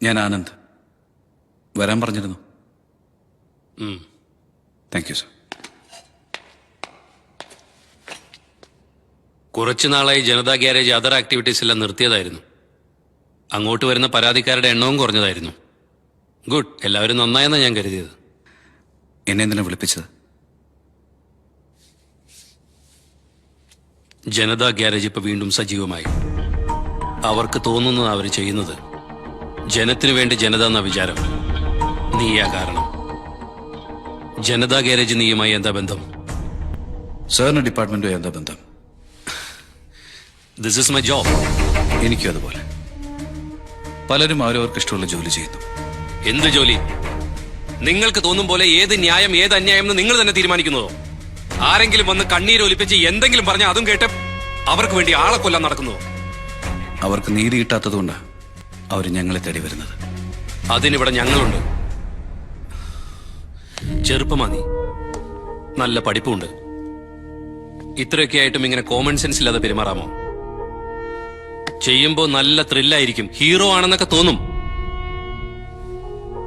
ഞാൻ ആനന്ദ്. വരാൻ പറഞ്ഞിരുന്നു. Thank you sir. കുറച്ചു നാളായി ജനതാ ഗ്യാരേജ് അതർ ആക്ടിവിറ്റീസ് എല്ലാം നിർത്തിയതായിരുന്നു. അങ്ങോട്ട് വരുന്ന പരാതിക്കാരുടെ എണ്ണവും കുറഞ്ഞതായിരുന്നു. ഗുഡ്, എല്ലാവരും നന്നായെന്നാണ് ഞാൻ കരുതിയത്. എന്നെ എന്തിനാ വിളിപ്പിച്ചത്? ജനതാ ഗ്യാരേജ് ഇപ്പൊ വീണ്ടും സജീവമായി. അവർക്ക് തോന്നുന്നത് അവർ ചെയ്യുന്നത്. ജനത്തിനു വേണ്ടി ജനത എന്ന വിചാരം. നീയാ കാരണം. ജനതാ ഗ്യാരേജ് നീയുമായി എന്താ ബന്ധം? സാറിന് ഡിപ്പാർട്ട്മെന്റുമായി എന്താ ബന്ധം? This is my job. എനിക്കും അതുപോലെ. പലരും അവരവർക്ക് ഇഷ്ടമുള്ള ജോലി ചെയ്യുന്നു. എന്ത് ജോലി? നിങ്ങൾക്ക് തോന്നും പോലെ ഏത് ന്യായം ഏത് അന്യായം എന്ന് നിങ്ങൾ തന്നെ തീരുമാനിക്കുന്നതോ? ആരെങ്കിലും വന്ന് കണ്ണീരൊലിപ്പിച്ച് എന്തെങ്കിലും പറഞ്ഞാൽ അതും കേട്ട് അവർക്ക് വേണ്ടി ആളെ കൊല്ലാൻ നടക്കുന്നതോ? അവർക്ക് നീതി കിട്ടാത്തതുകൊണ്ടാണ് അവർ ഞങ്ങളെ തേടി വരുന്നത്. അതിനിവിടെ ഞങ്ങളുണ്ട്. ചെറുപ്പമാ നീ, നല്ല പഠിപ്പുണ്ട്. ഇത്രയൊക്കെ ആയിട്ടും ഇങ്ങനെ കോമൺ സെൻസ് ഇല്ലാതെ പെരുമാറാമോ? ചെയ്യുമ്പോ നല്ല ത്രില്ലായിരിക്കും, ഹീറോ ആണെന്നൊക്കെ തോന്നും.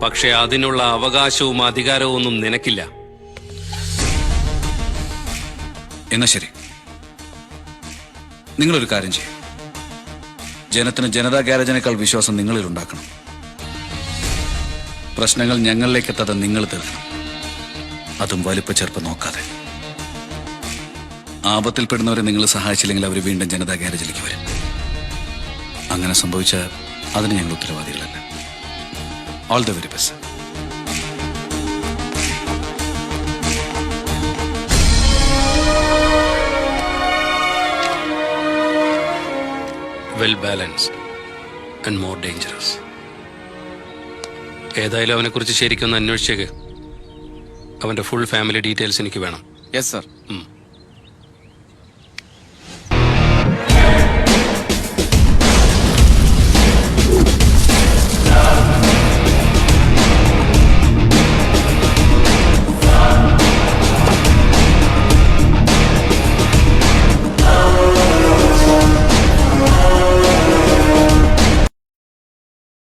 പക്ഷെ അതിനുള്ള അവകാശവും അധികാരവും ഒന്നും നിനക്കില്ല. എന്നാ ശരി, നിങ്ങളൊരു കാര്യം ചെയ്യും. ജനത്തിന് ജനതാ ഗ്യാരേജിനേക്കാൾ വിശ്വാസം നിങ്ങളിൽ ഉണ്ടാക്കണം. പ്രശ്നങ്ങൾ ഞങ്ങളിലേക്ക് എത്താതെ നിങ്ങൾ തീർക്കണം. അതും വലിപ്പ ചെറുപ്പം നോക്കാതെ. ആപത്തിൽപ്പെടുന്നവരെ നിങ്ങൾ സഹായിച്ചില്ലെങ്കിൽ അവർ വീണ്ടും ജനതാ ഗ്യാരേജിലേക്ക് വരും. അങ്ങനെ സംഭവിച്ചാൽ അതിന് ഞങ്ങൾ ഉത്തരവാദികളല്ല. All the very best. Well balanced and more dangerous. ഏതായാലും അവനെക്കുറിച്ച് ശരിക്കൊന്ന് അന്വേഷിച്ചേക്ക്. അവന്റെ ഫുൾ ഫാമിലി ഡീറ്റെയിൽസ് എനിക്ക് വേണം. Yes sir.